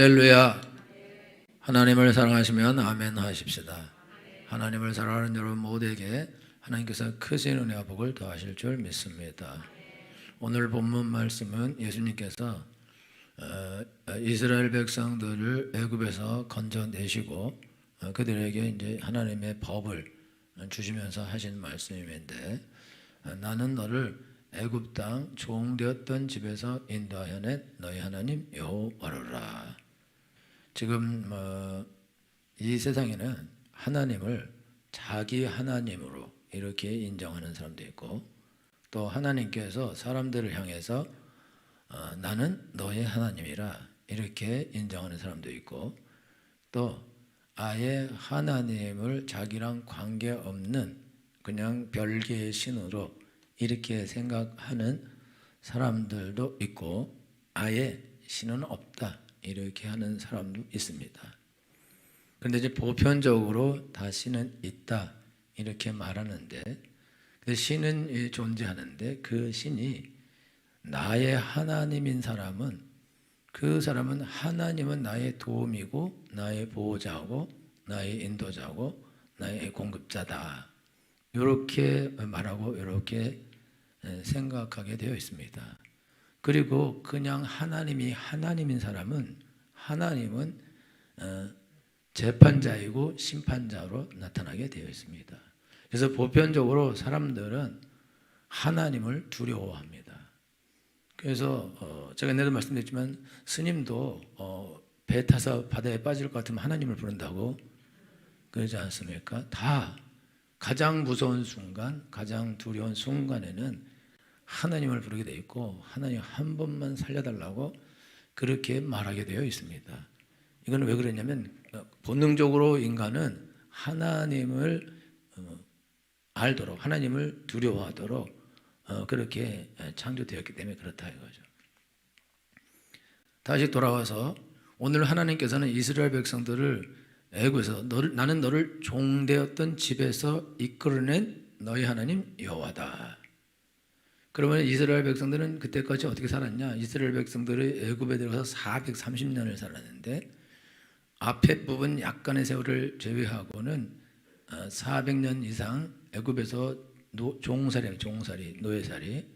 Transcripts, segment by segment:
할렐루야. 하나님을 사랑하시면 아멘 하십시다. 하나님을 사랑하는 여러분 모두에게 하나님께서 크신 은혜와 복을 더하실 줄 믿습니다. 오늘 본문 말씀은 예수님께서 이스라엘 백성들을 애굽에서 건져내시고 그들에게 이제 하나님의 법을 주시면서 하신 말씀인데, 나는 너를 애굽 땅 종되었던 집에서 인도하여 낸 너희 하나님 여호와로라. 지금 이 세상에는 하나님을 자기 하나님으로 이렇게 인정하는 사람도 있고, 또 하나님께서 사람들을 향해서 나는 너의 하나님이라 이렇게 인정하는 사람도 있고, 또 아예 하나님을 자기랑 관계없는 그냥 별개의 신으로 이렇게 생각하는 사람들도 있고, 아예 신은 없다 이렇게 하는 사람도 있습니다. 그런데 이제 보편적으로 다 신은 있다 이렇게 말하는데, 그 신은 존재하는데 그 신이 나의 하나님인 사람은, 그 사람은 하나님은 나의 도움이고 나의 보호자고 나의 인도자고 나의 공급자다, 이렇게 말하고 이렇게 생각하게 되어 있습니다. 그리고 그냥 하나님이 하나님인 사람은, 하나님은 재판자이고 심판자로 나타나게 되어 있습니다. 그래서 보편적으로 사람들은 하나님을 두려워합니다. 그래서 제가 옛날에도 말씀드렸지만, 스님도 배 타서 바다에 빠질 것 같으면 하나님을 부른다고 그러지 않습니까? 다 가장 무서운 순간, 가장 두려운 순간에는 하나님을 부르게 되어 있고, 하나님 한 번만 살려달라고 그렇게 말하게 되어 있습니다. 이거는 왜 그러냐면, 본능적으로 인간은 하나님을 알도록, 하나님을 두려워하도록 그렇게 창조되었기 때문에 그렇다 이거죠. 다시 돌아와서 오늘 하나님께서는 이스라엘 백성들을 애굽에서 나는 너를 종되었던 집에서 이끌어낸 너희 하나님 여호와다. 그러면 이스라엘 백성들은 그때까지 어떻게 살았냐? 이스라엘 백성들이 애굽에 들어가서 430년을 살았는데, 앞에 부분 약간의 세월을 제외하고는 400년 이상 애굽에서 종살이, 노예살이.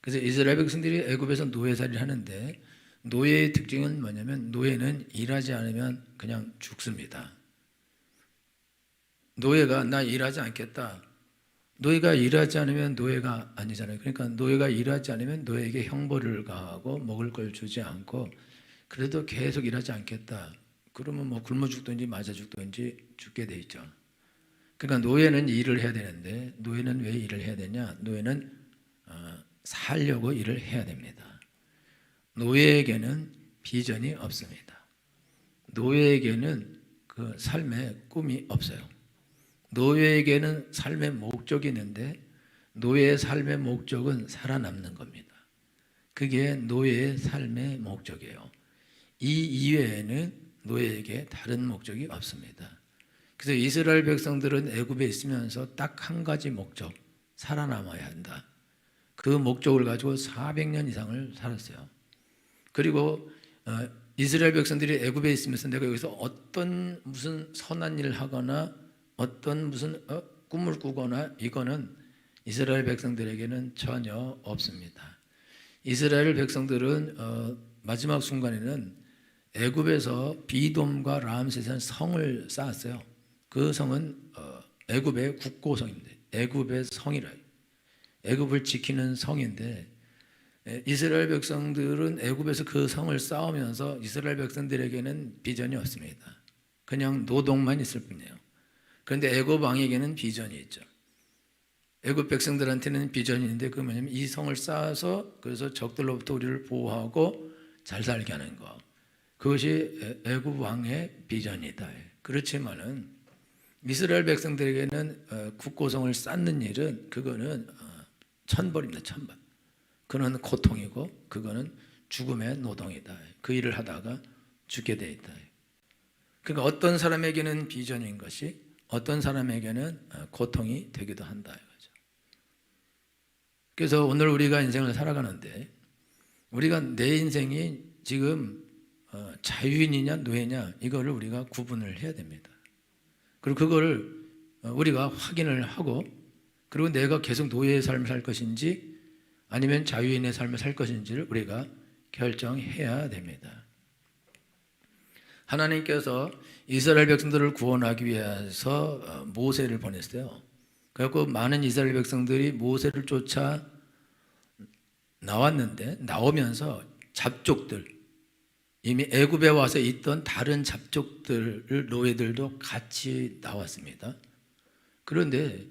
그래서 이스라엘 백성들이 애굽에서 노예살이를 하는데, 노예의 특징은 뭐냐면, 노예는 일하지 않으면 그냥 죽습니다. 노예가 나 일하지 않겠다, 노예가 일하지 않으면 노예가 아니잖아요. 그러니까 노예가 일하지 않으면 노예에게 형벌을 가하고 먹을 걸 주지 않고, 그래도 계속 일하지 않겠다, 그러면 뭐 굶어 죽든지 맞아 죽든지 죽게 돼 있죠. 그러니까 노예는 일을 해야 되는데, 노예는 왜 일을 해야 되냐? 노예는 살려고 일을 해야 됩니다. 노예에게는 비전이 없습니다. 노예에게는 그 삶의 꿈이 없어요. 노예에게는 삶의 목적이 있는데, 노예의 삶의 목적은 살아남는 겁니다. 그게 노예의 삶의 목적이에요. 이 이외에는 노예에게 다른 목적이 없습니다. 그래서 이스라엘 백성들은 애굽에 있으면서 딱 한 가지 목적, 살아남아야 한다, 그 목적을 가지고 400년 이상을 살았어요. 그리고 이스라엘 백성들이 애굽에 있으면서 내가 여기서 어떤 무슨 선한 일을 하거나 어떤 무슨 꿈을 꾸거나, 이거는 이스라엘 백성들에게는 전혀 없습니다. 이스라엘 백성들은 마지막 순간에는 애굽에서 비돔과 라암셋이라는 성을 쌓았어요. 그 성은 애굽의 국고성인데, 애굽의 성이라, 애굽을 지키는 성인데, 이스라엘 백성들은 애굽에서 그 성을 쌓으면서 이스라엘 백성들에게는 비전이 없습니다. 그냥 노동만 있을 뿐이에요. 그런데 애굽 왕에게는 비전이 있죠. 애굽 백성들한테는 비전이 있는데, 그 뭐냐면 이 성을 쌓아서 그래서 적들로부터 우리를 보호하고 잘 살게 하는 거, 그것이 애굽 왕의 비전이다. 그렇지만은 이스라엘 백성들에게는 국고성을 쌓는 일은, 그거는 천벌입니다. 천벌. 그거는 고통이고 그거는 죽음의 노동이다. 그 일을 하다가 죽게 돼 있다. 그러니까 어떤 사람에게는 비전인 것이 어떤 사람에게는 고통이 되기도 한다 이거죠. 그래서 오늘 우리가 인생을 살아가는데, 우리가 내 인생이 지금 자유인이냐 노예냐 이거를 우리가 구분을 해야 됩니다. 그리고 그거를 우리가 확인을 하고 그리고 내가 계속 노예의 삶을 살 것인지 아니면 자유인의 삶을 살 것인지를 우리가 결정해야 됩니다. 하나님께서 이스라엘 백성들을 구원하기 위해서 모세를 보냈어요. 그래서 많은 이스라엘 백성들이 모세를 쫓아 나왔는데 나오면서 잡족들 이미 애굽에 와서 있던 다른 잡족들 노예들도 같이 나왔습니다. 그런데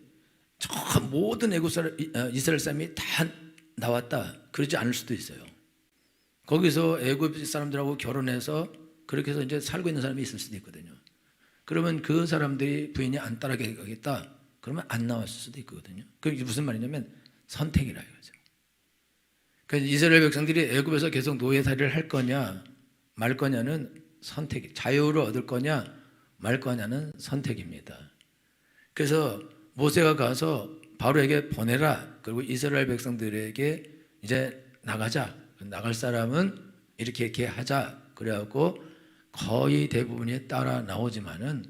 저 모든 이스라엘 사람이 다 나왔다 그러지 않을 수도 있어요. 거기서 애굽 사람들하고 결혼해서 그렇게 해서 이제 살고 있는 사람이 있을 수도 있거든요. 그러면 그 사람들이 부인이 안 따라가겠다 그러면 안 나왔을 수도 있거든요. 그게 무슨 말이냐면 선택이라 이거죠. 그러니까 이스라엘 백성들이 애굽에서 계속 노예살이를 할 거냐 말 거냐는 선택이, 자유를 얻을 거냐 말 거냐는 선택입니다. 그래서 모세가 가서 바로에게 보내라. 그리고 이스라엘 백성들에게 이제 나가자. 나갈 사람은 이렇게 하자. 그래갖고 거의 대부분이 따라 나오지만은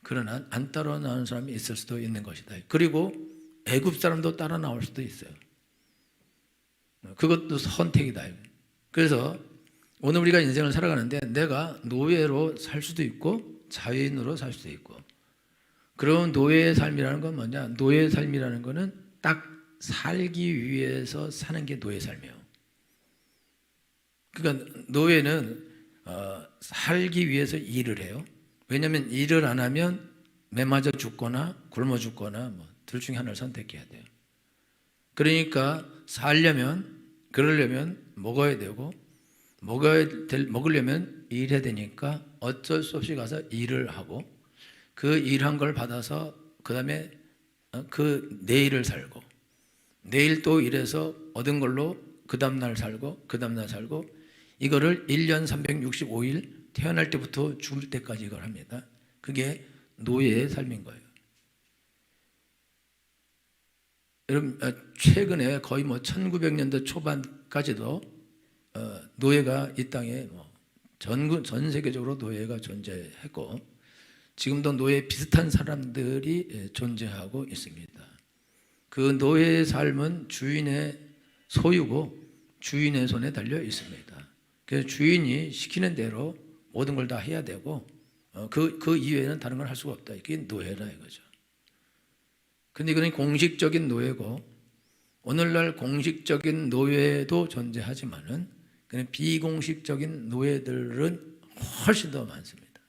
그러나 안 따라 나오는 사람이 있을 수도 있는 것이다. 그리고 애굽 사람도 따라 나올 수도 있어요. 그것도 선택이다. 그래서 오늘 우리가 인생을 살아가는데 내가 노예로 살 수도 있고 자유인으로 살 수도 있고 그런 노예의 삶이라는 건 뭐냐? 노예의 삶이라는 거는 딱 살기 위해서 사는 게 노예의 삶이에요. 그러니까 노예는 살기 위해서 일을 해요. 왜냐하면 일을 안 하면 매맞아 죽거나 굶어 죽거나 뭐 둘 중에 하나를 선택해야 돼요. 그러니까 그러려면 먹어야 되고 먹으려면 일해야 되니까 어쩔 수 없이 가서 일을 하고 그 일한 걸 받아서 그 다음에 그 내일을 살고 내일 또 일해서 얻은 걸로 그 다음날 살고 그 다음날 살고 이거를 1년 365일 태어날 때부터 죽을 때까지 이걸 합니다. 그게 노예의 삶인 거예요. 여러분 최근에 거의 1900년대 초반까지도 노예가 이 땅에 전 세계적으로 노예가 존재했고 지금도 노예 비슷한 사람들이 존재하고 있습니다. 그 노예의 삶은 주인의 소유고 주인의 손에 달려 있습니다. 그래서 주인이 시키는 대로 모든 걸 다 해야 되고 그 이외에는 다른 걸 할 수가 없다. 이게 노예라 이거죠. 근데 이거는 공식적인 노예고 오늘날 공식적인 노예도 존재하지만은 그냥 비공식적인 노예들은 훨씬 더 많습니다.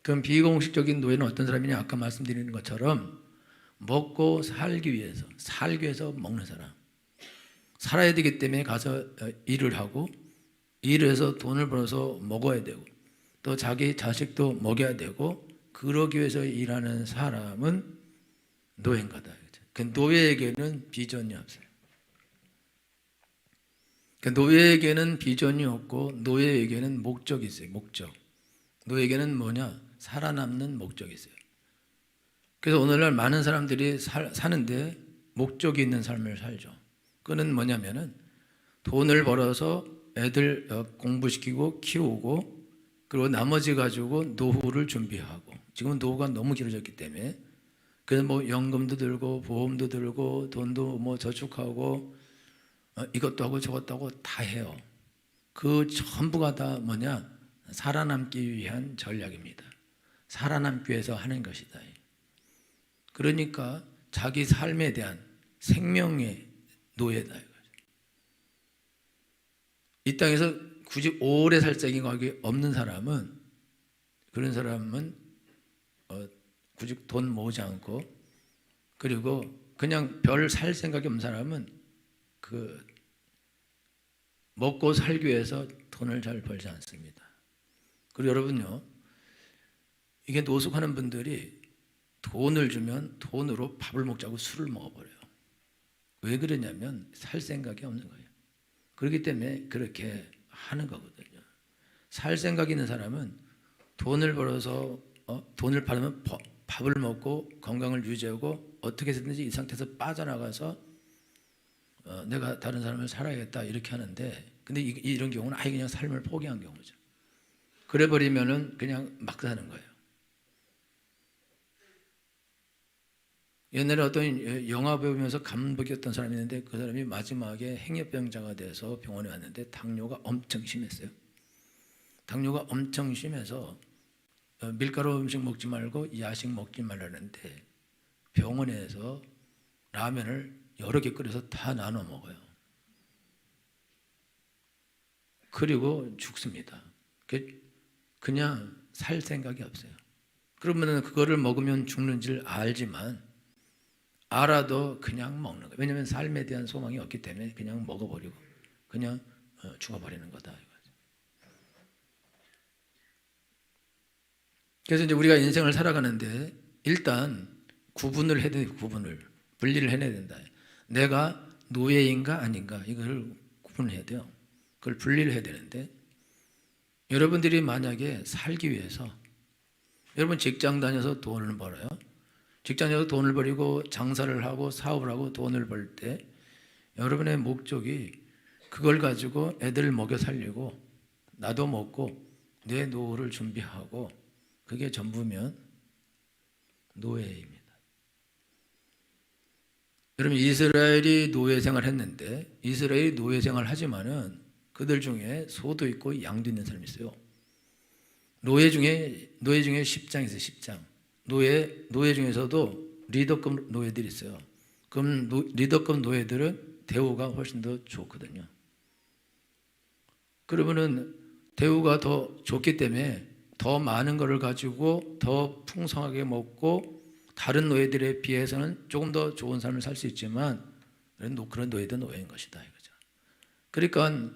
그럼 비공식적인 노예는 어떤 사람이냐? 아까 말씀드리는 것처럼 먹고 살기 위해서 먹는 사람. 살아야 되기 때문에 가서 일을 하고 일을 해서 돈을 벌어서 먹어야 되고 또 자기 자식도 먹여야 되고 그러기 위해서 일하는 사람은 노예인 거다. 그 노예에게는 비전이 없어요. 그 노예에게는 비전이 없고 노예에게는 목적이 있어요. 목적. 노예에게는 뭐냐? 살아남는 목적이 있어요. 그래서 오늘날 많은 사람들이 사는데 목적이 있는 삶을 살죠. 그는 뭐냐면은 돈을 벌어서 애들 공부시키고 키우고 그리고 나머지 가지고 노후를 준비하고 지금은 노후가 너무 길어졌기 때문에 그래서 연금도 들고 보험도 들고 돈도 저축하고 이것도 하고 저것도 하고 다 해요. 그 전부가 다 뭐냐? 살아남기 위한 전략입니다. 살아남기 위해서 하는 것이다. 그러니까 자기 삶에 대한 생명의 노예다. 이 땅에서 굳이 오래 살 생각이 없는 사람은 그런 사람은 굳이 돈 모으지 않고 그리고 그냥 별 살 생각이 없는 사람은 그 먹고 살기 위해서 돈을 잘 벌지 않습니다. 그리고 여러분요, 이게 노숙하는 분들이 돈을 주면 돈으로 밥을 먹자고 술을 먹어버려요. 왜 그러냐면 살 생각이 없는 거예요. 그렇기 때문에 그렇게 하는 거거든요. 살 생각이 있는 사람은 돈을 벌어서 돈을 받으면 밥을 먹고 건강을 유지하고 어떻게 해서든지 이 상태에서 빠져나가서 내가 다른 사람을 살아야겠다 이렇게 하는데 근데 이런 경우는 아예 그냥 삶을 포기한 경우죠. 그래 버리면은 그냥 막 사는 거예요. 옛날에 어떤 영화 배우면서 감독이었던 사람이 있는데 그 사람이 마지막에 행여병자가 돼서 병원에 왔는데 당뇨가 엄청 심했어요. 당뇨가 엄청 심해서 밀가루 음식 먹지 말고 야식 먹지 말라는데 병원에서 라면을 여러 개 끓여서 다 나눠 먹어요. 그리고 죽습니다. 그냥 살 생각이 없어요. 그러면 그거를 먹으면 죽는 줄 알지만 알아도 그냥 먹는 거예요. 왜냐하면 삶에 대한 소망이 없기 때문에 그냥 먹어버리고 그냥 죽어버리는 거다 이거죠. 그래서 이제 우리가 인생을 살아가는데 일단 구분을 해야 돼요. 분리를 해내야 된다. 내가 노예인가 아닌가 이걸 구분해야 돼요. 그걸 분리를 해야 되는데 여러분들이 만약에 살기 위해서 여러분 직장 다녀서 돈을 벌어요. 직장 다녀서 돈을 벌이고 장사를 하고 사업을 하고 돈을 벌 때 여러분의 목적이 그걸 가지고 애들 먹여 살리고 나도 먹고 내 노후를 준비하고 그게 전부면 노예입니다. 여러분 이스라엘이 노예 생활을 했는데 이스라엘이 노예 생활을 하지만은 그들 중에 소도 있고 양도 있는 사람이 있어요. 노예 중에 10장 있어요. 10장. 노예 중에서도 리더급 노예들이 있어요. 그럼 리더급 노예들은 대우가 훨씬 더 좋거든요. 그러면은 대우가 더 좋기 때문에 더 많은 것을 가지고 더 풍성하게 먹고 다른 노예들에 비해서는 조금 더 좋은 삶을 살 수 있지만 그런 노예도 노예인 것이다 이거죠. 그러니까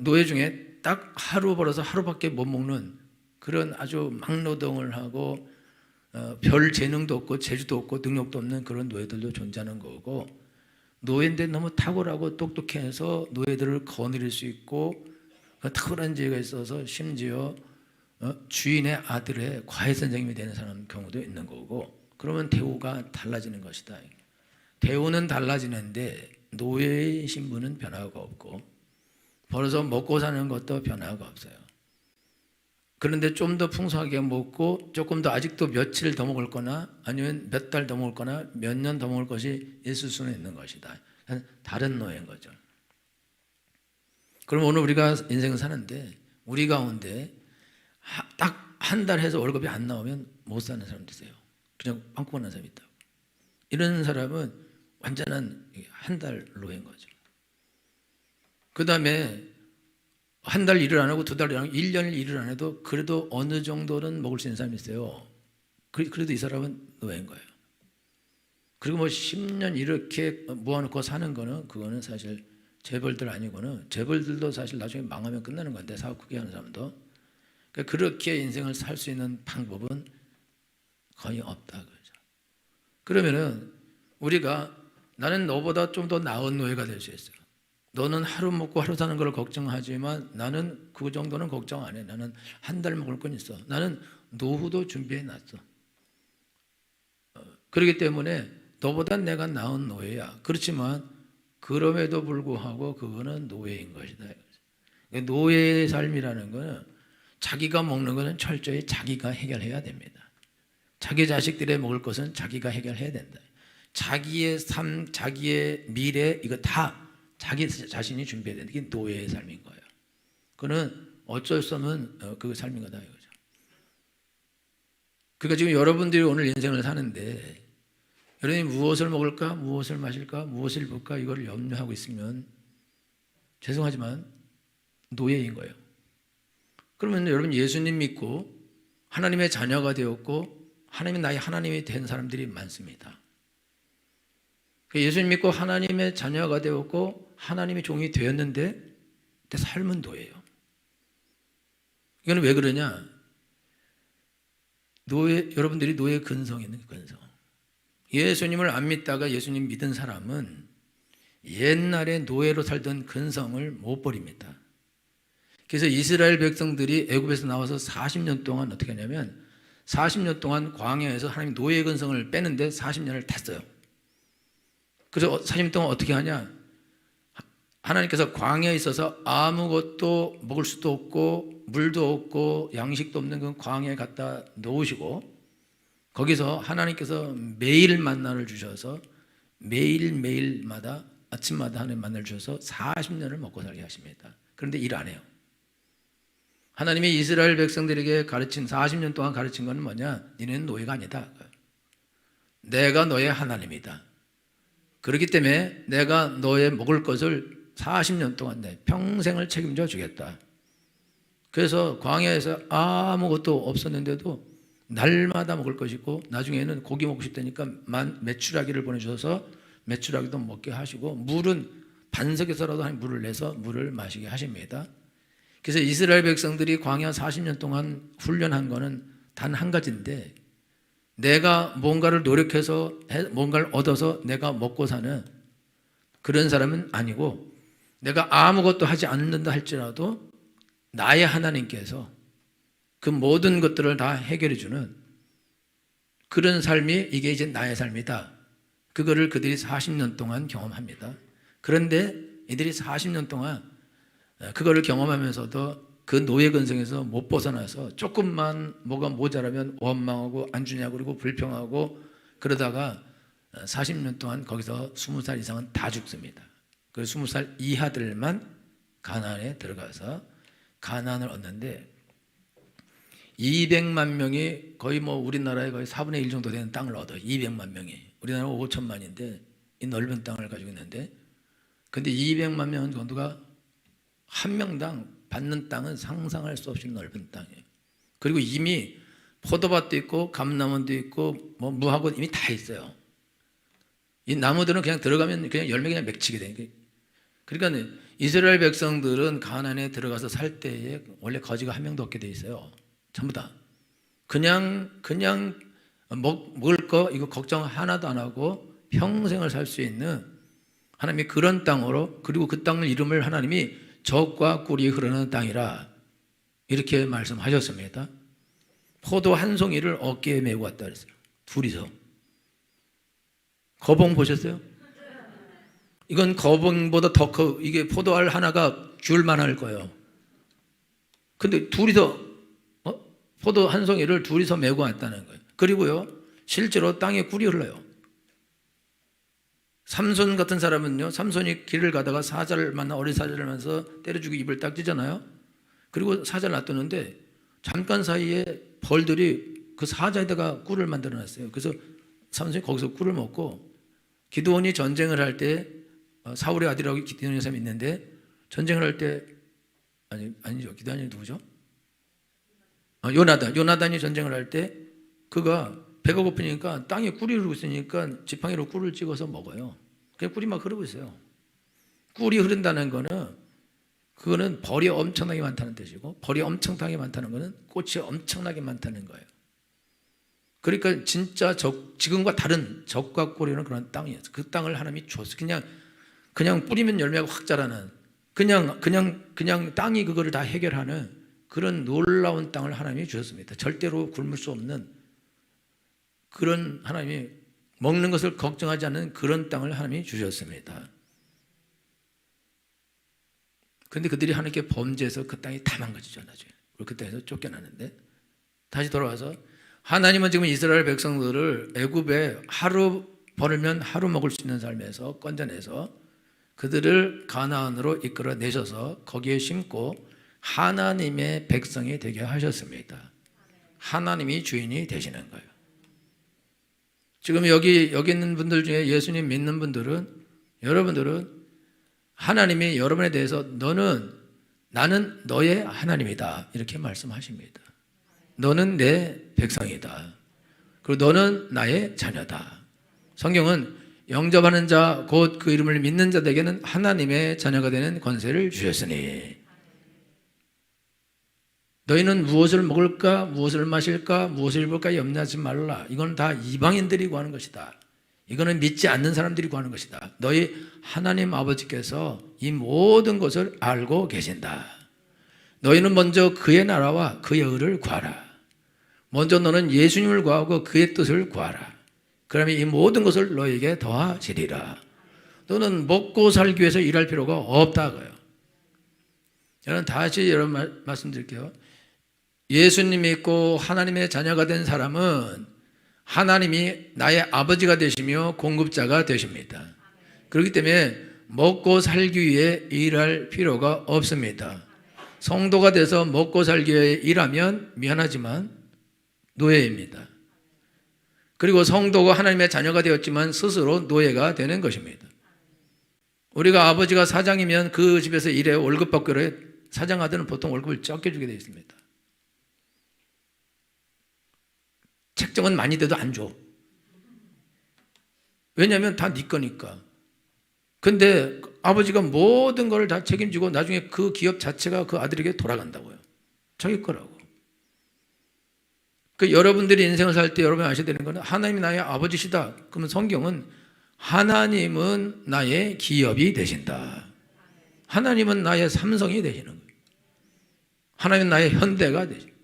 노예 중에 딱 하루 벌어서 하루밖에 못 먹는 그런 아주 막노동을 하고 별 재능도 없고 재주도 없고 능력도 없는 그런 노예들도 존재하는 거고 노예인데 너무 탁월하고 똑똑해서 노예들을 거느릴 수 있고 탁월한 지혜가 있어서 심지어 주인의 아들의 과외 선생님이 되는 사람 경우도 있는 거고 그러면 대우가 달라지는 것이다. 대우는 달라지는데 노예의 신분은 변화가 없고 벌어서 먹고 사는 것도 변화가 없어요. 그런데 좀 더 풍성하게 먹고 조금 더 아직도 며칠 더 먹을 거나 아니면 몇 달 더 먹을 거나 몇 년 더 먹을 것이 있을 수는 있는 것이다. 다른 노예인 거죠. 그럼 오늘 우리가 인생을 사는데 우리 가운데 딱 한 달 해서 월급이 안 나오면 못 사는 사람도 있어요. 그냥 빵꾸가 난 사람이 있다고. 이런 사람은 완전한 한 달 노예인 거죠. 그 다음에 한 달 일을 안 하고 두 달 일을 안 하고 1년 일을 안 해도 그래도 어느 정도는 먹을 수 있는 사람이 있어요. 그래도 이 사람은 노예인 거예요. 그리고 뭐 10년 이렇게 모아놓고 사는 거는 그거는 사실 재벌들 아니고는 재벌들도 사실 나중에 망하면 끝나는 건데 사업 크게 하는 사람도 그러니까 그렇게 인생을 살 수 있는 방법은 거의 없다 그러죠. 그러면은 우리가 나는 너보다 좀 더 나은 노예가 될 수 있어요. 너는 하루 먹고 하루 사는 걸 걱정하지만 나는 그 정도는 걱정 안 해. 나는 한 달 먹을 건 있어. 나는 노후도 준비해 놨어. 그렇기 때문에 너보다 내가 나은 노예야. 그렇지만 그럼에도 불구하고 그거는 노예인 것이다. 노예의 삶이라는 거는 자기가 먹는 것은 철저히 자기가 해결해야 됩니다. 자기 자식들의 먹을 것은 자기가 해결해야 된다. 자기의 삶, 자기의 미래 이거 다 자기 자신이 준비해야 되는 게 노예의 삶인 거예요. 그는 어쩔 수 없는 그 삶인 거다 이거죠. 그러니까 지금 여러분들이 오늘 인생을 사는데 여러분이 무엇을 먹을까, 무엇을 마실까, 무엇을 입을까 이걸 염려하고 있으면 죄송하지만 노예인 거예요. 그러면 여러분 예수님 믿고 하나님의 자녀가 되었고 하나님이 나의 하나님이 된 사람들이 많습니다. 예수님 믿고 하나님의 자녀가 되었고 하나님의 종이 되었는데 삶은 노예예요. 이거는 왜 그러냐? 여러분들이 노예 근성이 있는 근성. 예수님을 안 믿다가 예수님 믿은 사람은 옛날에 노예로 살던 근성을 못 버립니다. 그래서 이스라엘 백성들이 애굽에서 나와서 40년 동안 어떻게 하냐면 40년 동안 광야에서 하나님 노예 근성을 빼는데 40년을 탔어요. 그래서 40년 동안 어떻게 하냐? 하나님께서 광야에 있어서 아무것도 먹을 수도 없고 물도 없고 양식도 없는 그 광야에 갖다 놓으시고 거기서 하나님께서 매일 만나를 주셔서 매일마다 아침마다 하나님 만나를 주셔서 40년을 먹고 살게 하십니다. 그런데 일 안 해요. 하나님이 이스라엘 백성들에게 가르친 40년 동안 가르친 건 뭐냐? 너희는 노예가 아니다. 내가 너의 하나님이다. 그렇기 때문에 내가 너의 먹을 것을 40년 동안 내 평생을 책임져 주겠다. 그래서 광야에서 아무것도 없었는데도 날마다 먹을 것이고 나중에는 고기 먹고 싶다니까 메추라기를 보내주셔서 메추라기도 먹게 하시고 물은 반석에서라도 물을 내서 물을 마시게 하십니다. 그래서 이스라엘 백성들이 광야 40년 동안 훈련한 거는 단 한 가지인데 내가 뭔가를 노력해서 뭔가를 얻어서 내가 먹고 사는 그런 사람은 아니고 내가 아무것도 하지 않는다 할지라도 나의 하나님께서 그 모든 것들을 다 해결해 주는 그런 삶이 이게 이제 나의 삶이다. 그거를 그들이 40년 동안 경험합니다. 그런데 이들이 40년 동안 그거를 경험하면서도 그 노예 근성에서 못 벗어나서 조금만 뭐가 모자라면 원망하고 안 주냐고 그러고 불평하고 그러다가 40년 동안 거기서 20살 이상은 다 죽습니다. 그 20살 이하들만 가나안에 들어가서 가나안을 얻는데 200만 명이 거의 뭐 우리나라의 거의 4분의 1 정도 되는 땅을 얻어요. 200만 명이. 우리나라는 5천만인데 이 넓은 땅을 가지고 있는데 근데 200만 명 정도가 한 명당 받는 땅은 상상할 수 없이 넓은 땅이에요. 그리고 이미 포도밭도 있고 감나무도 있고 뭐 무하고 이미 다 있어요. 이 나무들은 그냥 들어가면 그냥 열매 그냥 맺히게 돼. 그러니까 이스라엘 백성들은 가나안에 들어가서 살 때에 원래 거지가 한 명도 없게 돼 있어요. 전부 다 그냥 먹을 거 이거 걱정 하나도 안 하고 평생을 살 수 있는 하나님이 그런 땅으로 그리고 그 땅을 이름을 하나님이 젖과 꿀이 흐르는 땅이라 이렇게 말씀하셨습니다. 포도 한 송이를 어깨에 메고 왔다 그랬어요. 둘이서. 거봉 보셨어요? 이건 거봉보다 더 커. 이게 포도알 하나가 줄만 할 거예요. 근데 둘이서 포도 한 송이를 둘이서 메고 왔다는 거예요. 그리고요 실제로 땅에 꿀이 흘러요. 삼손 같은 사람은요, 삼손이 길을 가다가 사자를 만나 어린 사자를 만나서 때려주고 입을 딱 찢잖아요. 그리고 사자를 놔뒀는데 잠깐 사이에 벌들이 그 사자에다가 꿀을 만들어놨어요. 그래서 삼손이 거기서 꿀을 먹고 기드온이 전쟁을 할 때 사울의 아들이라고 기드온이라는 사람이 있는데 전쟁을 할 때 아니죠. 기드온이 누구죠? 요나단이 전쟁을 할 때 그가 배가 고프니까 땅에 꿀이 흐르고 있으니까 지팡이로 꿀을 찍어서 먹어요. 그냥 꿀이 막 흐르고 있어요. 꿀이 흐른다는 거는 그거는 벌이 엄청나게 많다는 뜻이고 벌이 엄청나게 많다는 거는 꽃이 엄청나게 많다는 거예요. 그러니까 진짜 지금과 다른 적과 꿀이는 그런 땅이었어요. 그 땅을 하나님이 줬어요. 그냥 뿌리면 열매가 확 자라는 그냥 땅이 그거를 다 해결하는 그런 놀라운 땅을 하나님이 주셨습니다. 절대로 굶을 수 없는 그런 하나님이 먹는 것을 걱정하지 않는 그런 땅을 하나님이 주셨습니다. 그런데 그들이 하나님께 범죄해서 그 땅이 다 망가지죠. 나중에 그 땅에서 쫓겨나는데 다시 돌아와서 하나님은 지금 이스라엘 백성들을 애굽에 하루 벌면 하루 먹을 수 있는 삶에서 건져내서 그들을 가나안으로 이끌어 내셔서 거기에 심고 하나님의 백성이 되게 하셨습니다. 하나님이 주인이 되시는 거예요. 지금 여기 있는 분들 중에 예수님 믿는 분들은 여러분들은 하나님이 여러분에 대해서 나는 너의 하나님이다 이렇게 말씀하십니다. 너는 내 백성이다. 그리고 너는 나의 자녀다. 성경은 영접하는 자 곧 그 이름을 믿는 자들에게는 하나님의 자녀가 되는 권세를 주셨으니 너희는 무엇을 먹을까 무엇을 마실까 무엇을 입을까 염려하지 말라. 이건 다 이방인들이 구하는 것이다. 이거는 믿지 않는 사람들이 구하는 것이다. 너희 하나님 아버지께서 이 모든 것을 알고 계신다. 너희는 먼저 그의 나라와 그의 의를 구하라. 먼저 너는 예수님을 구하고 그의 뜻을 구하라. 그러면 이 모든 것을 너희에게 더하시리라. 또는 먹고 살기 위해서 일할 필요가 없다고요. 저는 다시 여러분 말씀드릴게요. 예수님 믿고 하나님의 자녀가 된 사람은 하나님이 나의 아버지가 되시며 공급자가 되십니다. 그렇기 때문에 먹고 살기 위해 일할 필요가 없습니다. 성도가 돼서 먹고 살기 위해 일하면 미안하지만 노예입니다. 그리고 성도가 하나님의 자녀가 되었지만 스스로 노예가 되는 것입니다. 우리가 아버지가 사장이면 그 집에서 일해 월급 받고 그래. 사장 아들은 보통 월급을 적게 주게 되어 있습니다. 책정은 많이 돼도 안 줘. 왜냐하면 다 네 거니까. 근데 아버지가 모든 걸 다 책임지고 나중에 그 기업 자체가 그 아들에게 돌아간다고요. 자기 거라고. 그 여러분들이 인생을 살 때 여러분이 아셔야 되는 것은 하나님이 나의 아버지시다. 그러면 성경은 하나님은 나의 기업이 되신다. 하나님은 나의 삼성이 되시는 거예요. 하나님은 나의 현대가 되시는 거예요.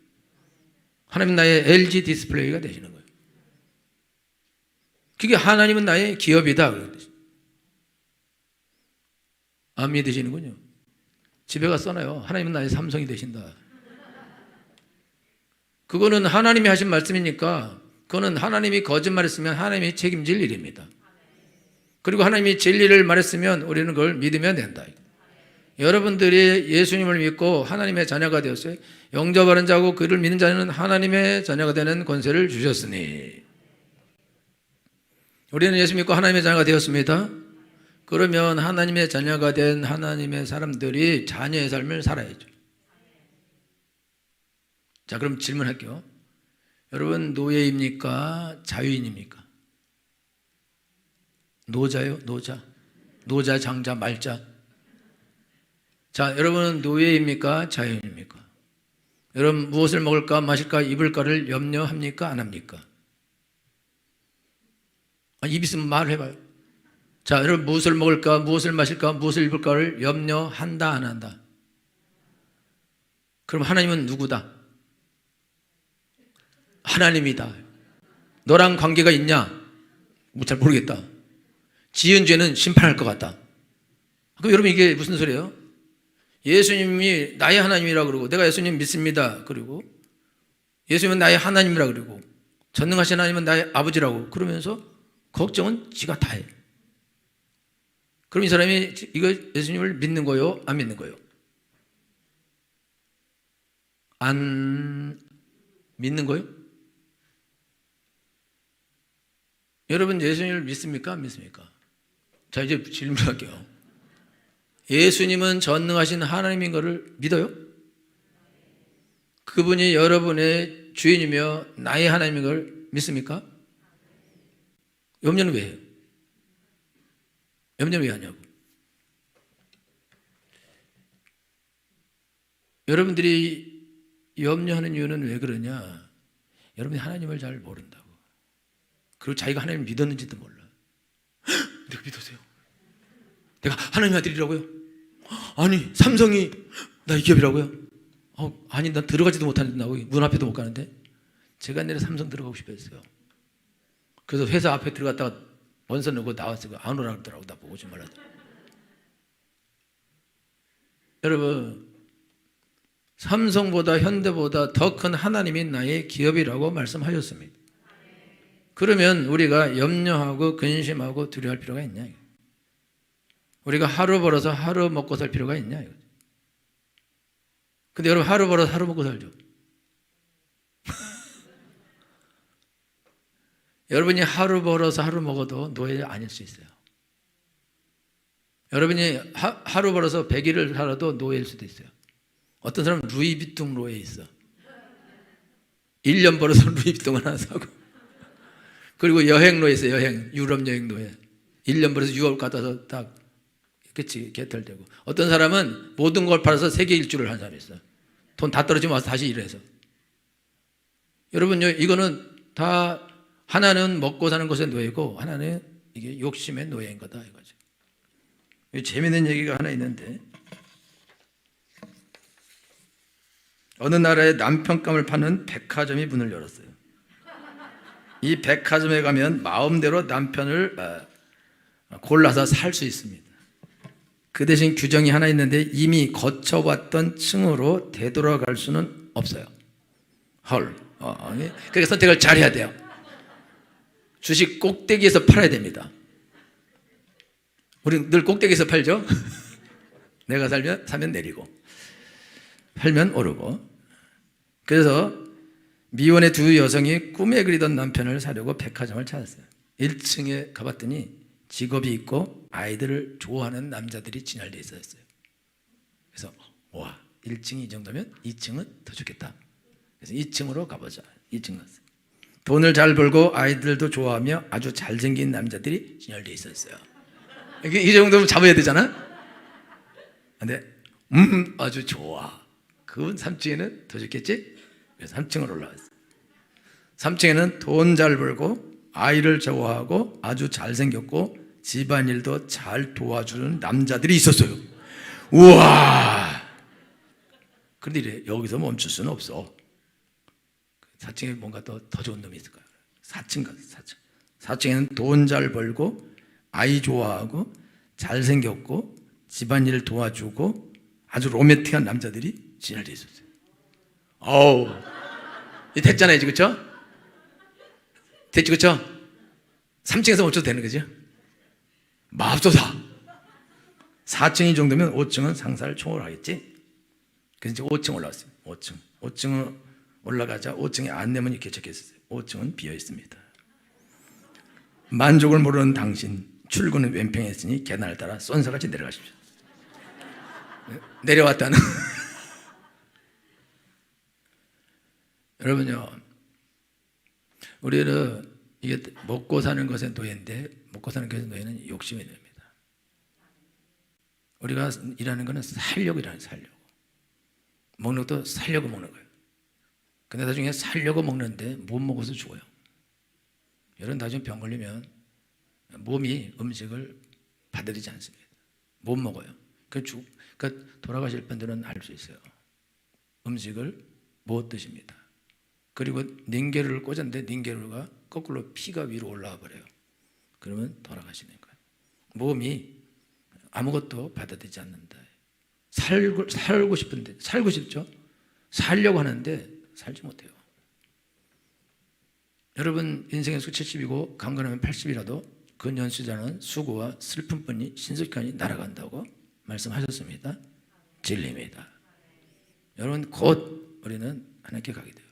하나님은 나의 LG 디스플레이가 되시는 거예요. 그게 하나님은 나의 기업이다. 안 믿으시는군요. 집에 가서 써놔요. 하나님은 나의 삼성이 되신다. 그거는 하나님이 하신 말씀이니까 그거는 하나님이 거짓말했으면 하나님이 책임질 일입니다. 그리고 하나님이 진리를 말했으면 우리는 그걸 믿으면 된다. 여러분들이 예수님을 믿고 하나님의 자녀가 되었어요. 영접하는 자고 그를 믿는 자는 하나님의 자녀가 되는 권세를 주셨으니 우리는 예수 믿고 하나님의 자녀가 되었습니다. 그러면 하나님의 자녀가 된 하나님의 사람들이 자녀의 삶을 살아야죠. 자, 그럼 질문할게요. 여러분 노예입니까? 자유인입니까? 노자요? 노자? 노자, 장자, 말자? 자, 여러분은 노예입니까? 자유인입니까? 여러분 무엇을 먹을까 마실까 입을까를 염려합니까? 안 합니까? 입 있으면 말을 해봐요. 자, 여러분 무엇을 먹을까 무엇을 마실까 무엇을 입을까를 염려한다 안 한다? 그럼 하나님은 누구다? 하나님이다. 너랑 관계가 있냐? 잘 모르겠다. 지은 죄는 심판할 것 같다. 그럼 여러분 이게 무슨 소리예요? 예수님이 나의 하나님이라 그러고 내가 예수님 믿습니다. 그리고 예수님은 나의 하나님이라 그러고 전능하신 하나님은 나의 아버지라고 그러면서 걱정은 지가 다 해. 그럼 이 사람이 이거 예수님을 믿는 거요? 안 믿는 거요? 안 믿는 거요? 여러분 예수님을 믿습니까? 안 믿습니까? 자, 이제 질문할게요. 예수님은 전능하신 하나님인 것을 믿어요? 그분이 여러분의 주인이며 나의 하나님인 걸 믿습니까? 염려는 왜 해요? 염려는 왜 하냐고. 여러분들이 염려하는 이유는 왜 그러냐? 여러분이 하나님을 잘 모른다고. 그리고 자기가 하나님을 믿었는지도 몰라. 내가 믿으세요? 내가 하나님 아들이라고요? 아니 삼성이 나의 기업이라고요? 아니 난 들어가지도 못하는데 나고 문 앞에도 못 가는데. 제가 내일 삼성 들어가고 싶어 했어요. 그래서 회사 앞에 들어갔다가 원서 넣고 나왔어요. 안 오라 그러더라고. 나 보고 오지 말라. 여러분 삼성보다 현대보다 더 큰 하나님이 나의 기업이라고 말씀하셨습니다. 그러면 우리가 염려하고 근심하고 두려워할 필요가 있냐? 우리가 하루 벌어서 하루 먹고 살 필요가 있냐? 근데 여러분 하루 벌어서 하루 먹고 살죠. 여러분이 하루 벌어서 하루 먹어도 노예 아닐 수 있어요. 여러분이 하루 벌어서 100일을 살아도 노예일 수도 있어요. 어떤 사람은 루이비통 노예에 있어. 1년 벌어서 루이비통 하나 사고. 그리고 여행 노예 있어요. 여행, 유럽 여행 노예. 1년 벌어서 유럽 갔다서 딱 그치 개털되고. 어떤 사람은 모든 걸 팔아서 세계 일주를 한 사람이 있어요. 돈 다 떨어지면 와서 다시 일해서. 여러분 이거는 다 하나는 먹고 사는 것의 노예고 하나는 이게 욕심의 노예인 거다 이거죠. 재미있는 얘기가 하나 있는데 어느 나라에 남편감을 파는 백화점이 문을 열었어요. 이 백화점에 가면 마음대로 남편을 골라서 살 수 있습니다. 그 대신 규정이 하나 있는데 이미 거쳐왔던 층으로 되돌아갈 수는 없어요. 그러니까 선택을 잘해야 돼요. 주식 꼭대기에서 팔아야 됩니다. 우리 늘 꼭대기에서 팔죠. 내가 사면 내리고 팔면 오르고. 그래서 미혼의 두 여성이 꿈에 그리던 남편을 사려고 백화점을 찾았어요. 1층에 가봤더니 직업이 있고 아이들을 좋아하는 남자들이 진열되어 있었어요. 그래서 와, 1층이 이 정도면 2층은 더 좋겠다. 그래서 2층으로 가보자. 2층 갔어요. 돈을 잘 벌고 아이들도 좋아하며 아주 잘생긴 남자들이 진열되어 있었어요. 이 정도면 잡아야 되잖아. 근데 아주 좋아. 그건 3층에는 더 좋겠지? 그래서 3층으로 올라왔어요. 3층에는 돈 잘 벌고 아이를 좋아하고 아주 잘생겼고 집안일도 잘 도와주는 남자들이 있었어요. 우와! 그런데 이래, 여기서 멈출 수는 없어. 4층에 뭔가 더 좋은 놈이 있을 거야. 4층 가서 4층. 4층에는 돈 잘 벌고 아이 좋아하고 잘생겼고 집안일 도와주고 아주 로맨틱한 남자들이 진열되어 있었어요. 어우, 됐잖아요, 그렇죠? 됐지, 그렇죠? 3층에서 멈춰도 되는 거죠? 맙소사. 4층이 정도면 5층은 상사를 초월하겠지? 그래서 이제 5층 올라왔어요. 5층 올라가자 5층에 안내문이 개척해 있었어요. 5층은 비어 있습니다. 만족을 모르는 당신, 출근은 왼평했으니 계단을 따라 쏜사같이 내려가십시오. 내려왔다는 여러분요, 우리는 이게 먹고 사는 것의 노예인데, 먹고 사는 것의 노예는 욕심이 됩니다. 우리가 일하는 것은 살려고 일하는, 살려고. 먹는 것도 살려고 먹는 거예요. 근데 나중에 살려고 먹는데 못 먹어서 죽어요. 여러분 나중에 병 걸리면 몸이 음식을 받아들이지 않습니다. 못 먹어요. 그러니까 돌아가실 분들은 알 수 있어요. 음식을 못 드십니다. 그리고 닌게루를 꽂았는데 닌게루가 거꾸로 피가 위로 올라와 버려요. 그러면 돌아가시는 거예요. 몸이 아무것도 받아들이지 않는다. 살고 싶은데, 살고 싶죠? 살려고 하는데 살지 못해요. 여러분 인생의 수 70이고 강건하면 80이라도 그 연수자는 수고와 슬픔뿐이 신속하니 날아간다고 말씀하셨습니다. 진리입니다. 여러분 곧 우리는 하나님께 가게 돼요.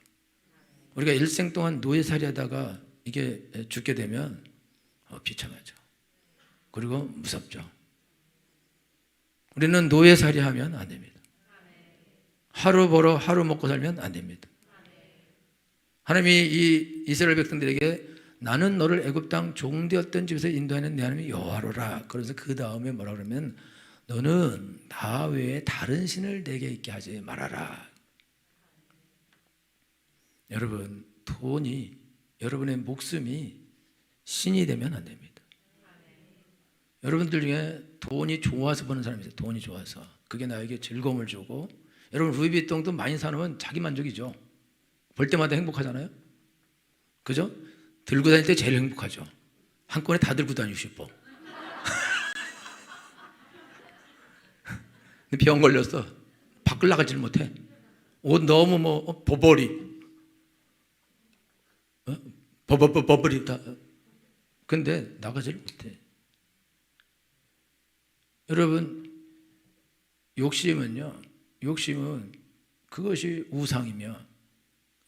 우리가 일생 동안 노예살이 하다가 이게 죽게 되면 비참하죠. 그리고 무섭죠. 우리는 노예살이 하면 안 됩니다. 하루 벌어 하루 먹고 살면 안 됩니다. 하나님이 이 이스라엘 백성들에게 나는 너를 애굽 땅 종되었던 집에서 인도하는 내 하나님이 여호와로라. 그래서 그 다음에 뭐라 그러면 너는 나 외에 다른 신을 내게 있게 하지 말아라. 여러분 돈이 여러분의 목숨이 신이 되면 안 됩니다. 여러분들 중에 돈이 좋아서 버는 사람이 있어요. 돈이 좋아서 그게 나에게 즐거움을 주고, 여러분 루이비통도 많이 사놓으면 자기 만족이죠. 볼 때마다 행복하잖아요. 그죠? 들고 다닐 때 제일 행복하죠. 한꺼번에 다 들고 다니고 싶어. 근데 병 걸렸어. 밖을 나가지를 못해. 옷 너무 버버리 버버리 다. 근데 나가지를 못해. 여러분 욕심은 그것이 우상이며,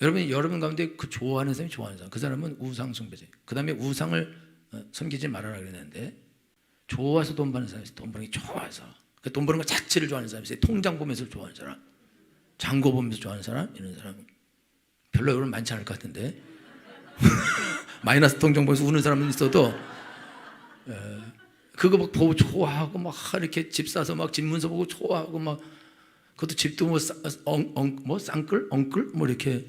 여러분 가운데 그 좋아하는 사람이 좋아하는 사람, 그 사람은 우상 숭배자. 그 다음에 우상을 섬기지 말아라 그랬는데, 좋아서 돈 버는 사람이 있어요. 돈 버는 게 좋아서. 그 돈 버는 거 자체를 좋아하는 사람이 있어요. 통장 보면서 좋아하는 사람, 잔고 보면서 좋아하는 사람, 이런 사람 별로 여러분 많지 않을 것 같은데 마이너스 통장 보면서 우는 사람은 있어도 그거 막 보고 좋아하고 막 이렇게 집 사서 막 집 문서 보고 좋아하고 막, 그것도 집도 쌍끌 이렇게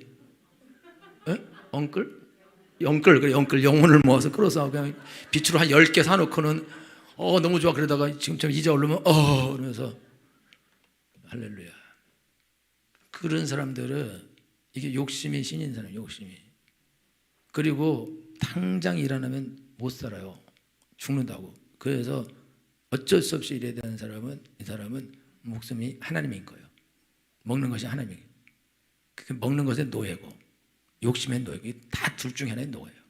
그래 영혼을 모아서 끌어서 그냥 빛으로 한 10개 사놓고는 너무 좋아. 그러다가 지금 이자 오르면 그러면서 할렐루야. 그런 사람들은 이게 욕심이 신인 사람, 욕심이. 그리고 당장 일 안 하면 못 살아요. 죽는다고. 그래서 어쩔 수 없이 이래야 되는 사람은 이 사람은 목숨이 하나님인 거예요. 먹는 것이 하나님이에요. 그 먹는 것의 노예고 욕심의 노예고 다 둘 중에 하나의 노예예요.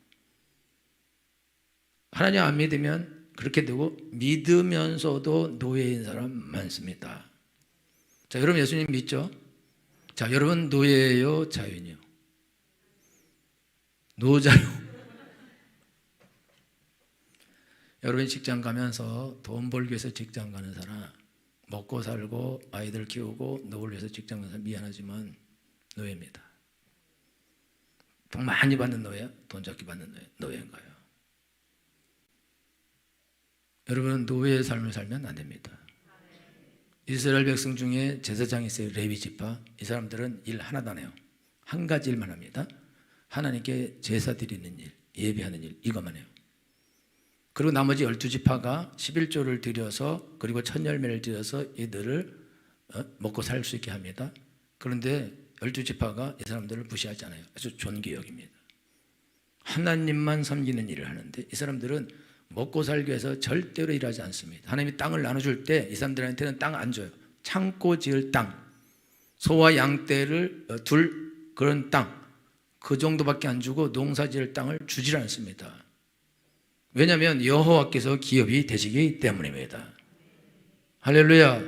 하나님 안 믿으면 그렇게 되고 믿으면서도 노예인 사람 많습니다. 자, 여러분 예수님 믿죠? 자, 여러분 노예예요, 자유인이요? 노자유. 여러분이 직장 가면서 돈 벌기 위해서 직장 가는 사람, 먹고 살고 아이들 키우고 노를 위해서 직장 가는 사람 미안하지만 노예입니다. 돈 많이 받는 노예, 돈 적게 받는 노예인가요? 여러분 노예의 삶을 살면 안 됩니다. 이스라엘 백성 중에 제사장이 있어요. 레위 지파. 이 사람들은 일 하나도 안 해요. 한 가지 일만 합니다. 하나님께 제사 드리는 일, 예배하는 일, 이것만 해요. 그리고 나머지 12지파가 11조를 드려서 그리고 첫 열매를 드려서 이들을 먹고 살 수 있게 합니다. 그런데 12지파가 이 사람들을 무시하지 않아요. 아주 존귀 여깁니다. 하나님만 섬기는 일을 하는데 이 사람들은 먹고 살기 위해서 절대로 일하지 않습니다. 하나님이 땅을 나눠줄 때 이 사람들한테는 땅 안 줘요. 창고 지을 땅, 소와 양떼를 둘 그런 땅, 그 정도밖에 안 주고 농사 지을 땅을 주질 않습니다. 왜냐하면 여호와께서 기업이 되시기 때문입니다. 할렐루야.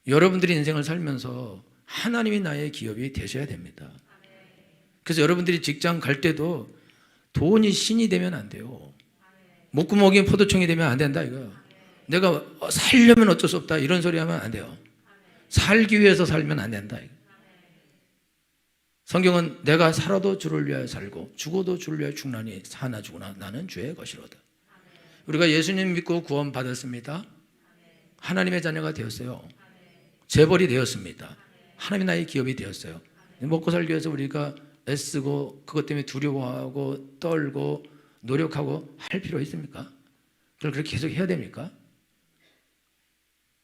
여러분들이 인생을 살면서 하나님이 나의 기업이 되셔야 됩니다. 그래서 여러분들이 직장 갈 때도 돈이 신이 되면 안 돼요. 목구멍이 포도청이 되면 안 된다 이거야. 내가 살려면 어쩔 수 없다 이런 소리 하면 안 돼요. 살기 위해서 살면 안 된다 이거. 성경은 내가 살아도 주를 위하여 살고 죽어도 주를 위하여 죽나니 사나 죽으나 나는 주의 것이로다. 우리가 예수님 믿고 구원 받았습니다. 하나님의 자녀가 되었어요. 재벌이 되었습니다. 하나님이 나의 기업이 되었어요. 먹고 살기 위해서 우리가 애쓰고 그것 때문에 두려워하고 떨고 노력하고 할 필요 있습니까? 그걸 그렇게 계속 해야 됩니까?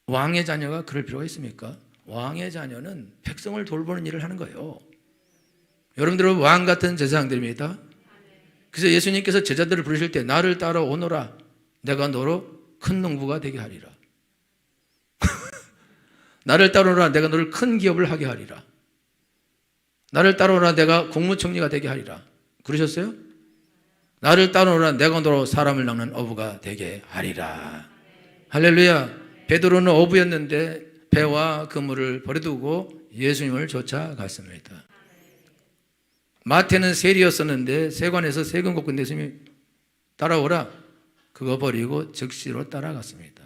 왕의 자녀가 그럴 필요가 있습니까? 왕의 자녀는 백성을 돌보는 일을 하는 거예요. 여러분들은 왕 같은 제사장들입니다. 그래서 예수님께서 제자들을 부르실 때 나를 따라오너라 내가 너로 큰 농부가 되게 하리라. 나를 따라오너라 내가 너를 큰 기업을 하게 하리라. 나를 따라오너라 내가 국무총리가 되게 하리라. 그러셨어요? 나를 따라오너라 내가 너로 사람을 낚는 어부가 되게 하리라. 할렐루야. 베드로는 어부였는데 배와 그물을 버려두고 예수님을 쫓아갔습니다. 마태는 세리였었는데 세관에서 세금 걷고 있는데 예수님이 따라오라 그거 버리고 즉시로 따라갔습니다.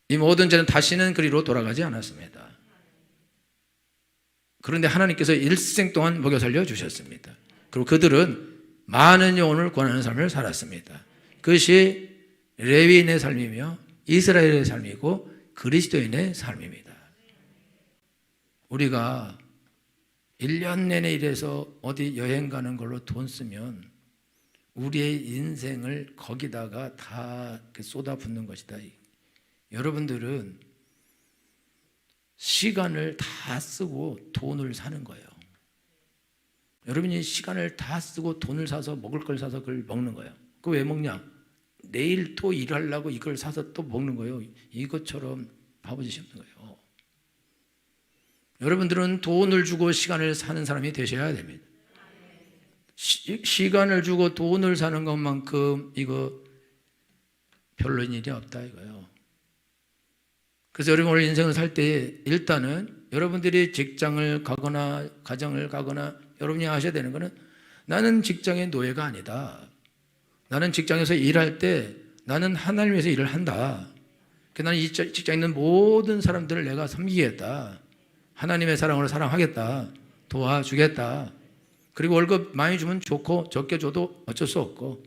이 모든 죄는 다시는 그리로 돌아가지 않았습니다. 그런데 하나님께서 일생 동안 먹여 살려주셨습니다. 그리고 그들은 많은 영혼을 구원하는 삶을 살았습니다. 그것이 레위인의 삶이며 이스라엘의 삶이고 그리스도인의 삶입니다. 우리가 1년 내내 일해서 어디 여행 가는 걸로 돈 쓰면 우리의 인생을 거기다가 다 쏟아붓는 것이다. 여러분들은 시간을 다 쓰고 돈을 사는 거예요. 여러분이 시간을 다 쓰고 돈을 사서 먹을 걸 사서 그걸 먹는 거예요. 그거 왜 먹냐? 내일 또 일하려고 이걸 사서 또 먹는 거예요. 이것처럼 바보짓이 없는 거예요. 여러분들은 돈을 주고 시간을 사는 사람이 되셔야 됩니다. 시간을 주고 돈을 사는 것만큼 이거 별로인 일이 없다 이거예요. 그래서 여러분 오늘 인생을 살 때 일단은 여러분들이 직장을 가거나 가정을 가거나 여러분이 아셔야 되는 것은 나는 직장의 노예가 아니다. 나는 직장에서 일할 때 나는 하나님을 위해서 일을 한다. 나는 이 직장에 있는 모든 사람들을 내가 섬기겠다. 하나님의 사랑으로 사랑하겠다. 도와주겠다. 그리고 월급 많이 주면 좋고 적게 줘도 어쩔 수 없고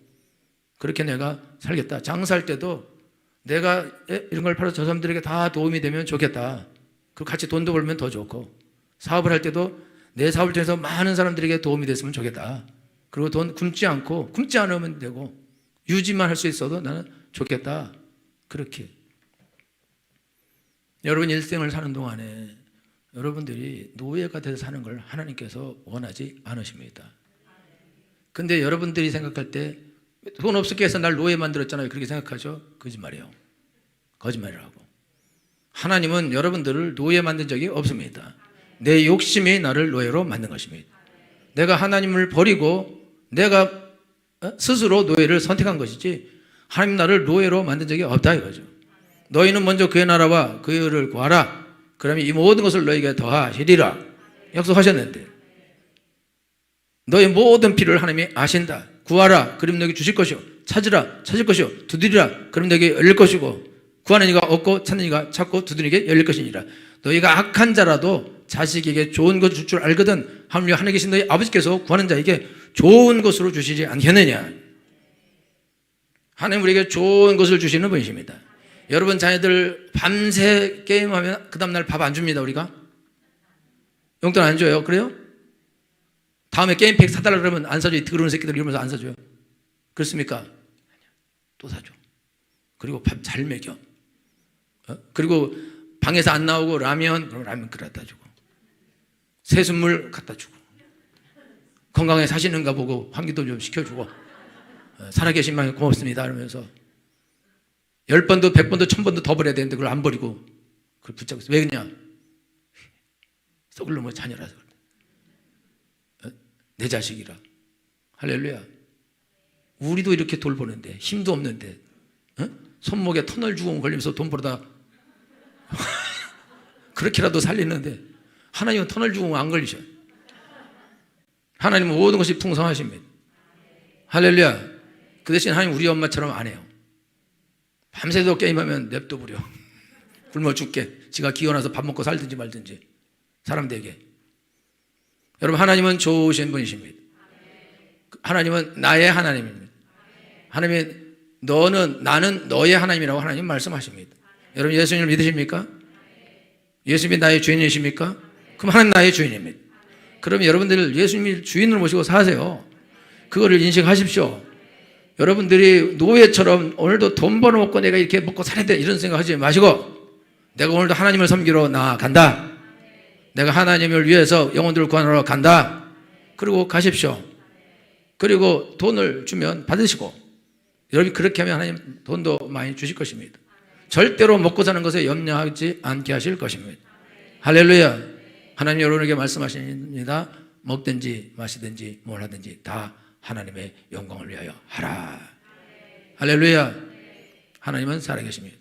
그렇게 내가 살겠다. 장사할 때도 내가 이런 걸 팔아서 저 사람들에게 다 도움이 되면 좋겠다. 그리고 같이 돈도 벌면 더 좋고 사업을 할 때도 내 사업을 통해서 많은 사람들에게 도움이 됐으면 좋겠다. 그리고 돈 굶지 않고 굶지 않으면 되고 유지만 할 수 있어도 나는 좋겠다. 그렇게 여러분 일생을 사는 동안에 여러분들이 노예가 돼서 사는 걸 하나님께서 원하지 않으십니다. 근데 여러분들이 생각할 때 돈 없게 해서 날 노예 만들었잖아요. 그렇게 생각하죠? 거짓말이에요. 거짓말이라고. 하나님은 여러분들을 노예 만든 적이 없습니다. 내 욕심이 나를 노예로 만든 것입니다. 내가 하나님을 버리고 내가 스스로 노예를 선택한 것이지 하나님 나를 노예로 만든 적이 없다 이거죠. 너희는 먼저 그의 나라와 그의 의를 구하라. 그러면 이 모든 것을 너희에게 더하시리라 약속하셨는데, 너희 모든 필요를 하나님이 아신다. 구하라 그럼 너에게 주실 것이요, 찾으라 찾을 것이요, 두드리라 그럼 너에게 열릴 것이고, 구하는 이가 얻고 찾는 이가 찾고 두드리는 이가 열릴 것이니라. 너희가 악한 자라도 자식에게 좋은 것 줄 줄 알거든 하물며 하늘에 계신 너희 아버지께서 구하는 자에게 좋은 것으로 주시지 않겠느냐. 하나님 우리에게 좋은 것을 주시는 분이십니다. 여러분 자녀들 밤새 게임하면 그 다음날 밥 안 줍니다. 우리가 용돈 안 줘요. 그래요? 다음에 게임팩 사달라 그러면 안 사줘요. 더러운 새끼들 이러면서 안 사줘요. 그렇습니까? 또 사줘. 그리고 밥 잘 먹여. 그리고 방에서 안 나오고 라면, 그럼 라면 끓여다 주고, 새순물 갖다 주고, 건강에 사시는가 보고 환기도 좀 시켜주고, 살아계신 만 고맙습니다 이러면서 10번도 100번도 1000번도 더 버려야 되는데 그걸 안 버리고 그걸 붙잡고 있어. 왜 그러냐? 썩을 놈의 자녀라서 그래. 내 자식이라. 할렐루야. 우리도 이렇게 돌보는데 힘도 없는데 손목에 터널 주공 걸리면서 돈 벌어다 그렇게라도 살리는데, 하나님은 터널 주공 안 걸리셔요. 하나님은 모든 것이 풍성하십니다. 할렐루야. 그 대신 하나님 우리 엄마처럼 안 해요. 밤새도 게임하면 냅둬 버려. 굶어 죽게. 지가 기어나서 밥 먹고 살든지 말든지 사람들에게. 여러분 하나님은 좋으신 분이십니다. 하나님은 나의 하나님입니다. 하나님이 너는 나는 너의 하나님이라고 하나님 말씀하십니다. 여러분 예수님을 믿으십니까? 예수님이 나의 주인이십니까? 그럼 하나님 나의 주인입니다. 그럼 여러분들 예수님이 주인을 모시고 사세요. 그거를 인식하십시오. 여러분들이 노예처럼 오늘도 돈 벌어먹고 내가 이렇게 먹고 살아야 돼 이런 생각 하지 마시고, 내가 오늘도 하나님을 섬기러 나간다. 내가 하나님을 위해서 영혼들을 구하러 간다. 그리고 가십시오. 그리고 돈을 주면 받으시고, 여러분이 그렇게 하면 하나님 돈도 많이 주실 것입니다. 절대로 먹고 사는 것에 염려하지 않게 하실 것입니다. 할렐루야. 하나님 여러분에게 말씀하십니다. 먹든지 마시든지 뭘 하든지 다 하나님의 영광을 위하여 하라. 할렐루야. 하나님은 살아계십니다.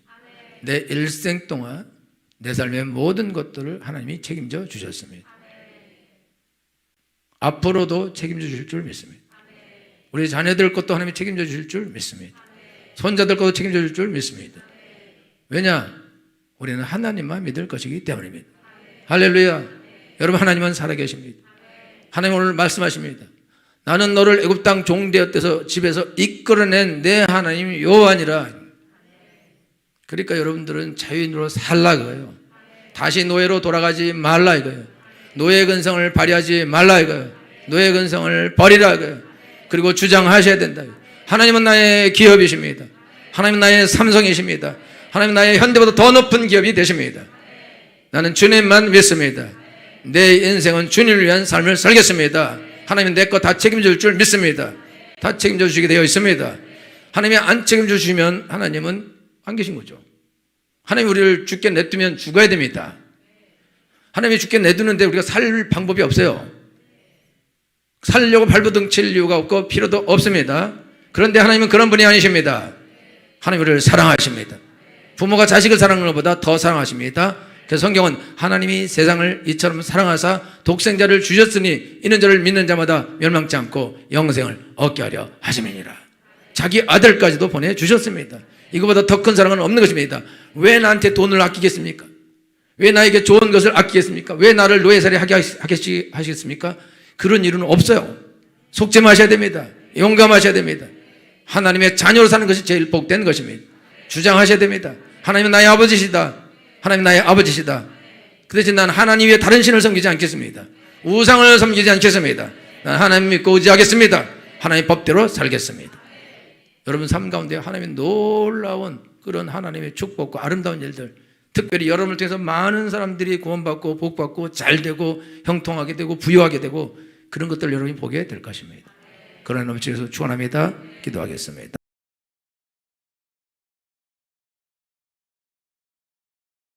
내 일생 동안 내 삶의 모든 것들을 하나님이 책임져 주셨습니다. 앞으로도 책임져 주실 줄 믿습니다. 우리 자녀들 것도 하나님이 책임져 주실 줄 믿습니다. 손자들 것도 책임져 주실 줄 믿습니다. 왜냐? 우리는 하나님만 믿을 것이기 때문입니다. 할렐루야. 여러분 하나님은 살아계십니다. 하나님 오늘 말씀하십니다. 나는 너를 애굽 땅 종되었대서 집에서 이끌어낸 내 하나님 여호와니라. 그러니까 여러분들은 자유인으로 살라 이거예요. 다시 노예로 돌아가지 말라 이거예요. 노예 근성을 발휘하지 말라 이거예요. 노예 근성을 버리라 이거예요. 그리고 주장하셔야 된다. 하나님은 나의 기업이십니다. 하나님은 나의 삼성이십니다. 하나님은 나의 현대보다 더 높은 기업이 되십니다. 나는 주님만 믿습니다. 내 인생은 주님을 위한 삶을 살겠습니다. 하나님은 내 거 다 책임져 줄 믿습니다. 다 책임져 주시게 되어 있습니다. 하나님이 안 책임져 주시면 하나님은 안 계신 거죠. 하나님이 우리를 죽게 내두면 죽어야 됩니다. 하나님이 죽게 내두는데 우리가 살 방법이 없어요. 살려고 발버둥 칠 이유가 없고 필요도 없습니다. 그런데 하나님은 그런 분이 아니십니다. 하나님 우리를 사랑하십니다. 부모가 자식을 사랑하는 것보다 더 사랑하십니다. 그래서 성경은 하나님이 세상을 이처럼 사랑하사 독생자를 주셨으니 이는 저를 믿는 자마다 멸망치 않고 영생을 얻게 하려 하심이니라. 자기 아들까지도 보내주셨습니다. 이거보다 더 큰 사랑은 없는 것입니다. 왜 나한테 돈을 아끼겠습니까? 왜 나에게 좋은 것을 아끼겠습니까? 왜 나를 노예살이 하게 하시겠습니까? 그런 일은 없어요. 속지 마셔야 됩니다. 용감하셔야 됩니다. 하나님의 자녀로 사는 것이 제일 복된 것입니다. 주장하셔야 됩니다. 하나님은 나의 아버지시다. 하나님 나의 아버지시다. 그 대신 난 하나님 외에 다른 신을 섬기지 않겠습니다. 우상을 섬기지 않겠습니다. 난 하나님 믿고 의지하겠습니다. 하나님 법대로 살겠습니다. 여러분 삶 가운데 하나님의 놀라운 그런 하나님의 축복과 아름다운 일들, 특별히 여러분을 통해서 많은 사람들이 구원받고 복받고 잘되고 형통하게 되고 부유하게 되고 그런 것들을 여러분이 보게 될 것입니다. 그런 넘치셔서 축원합니다. 기도하겠습니다.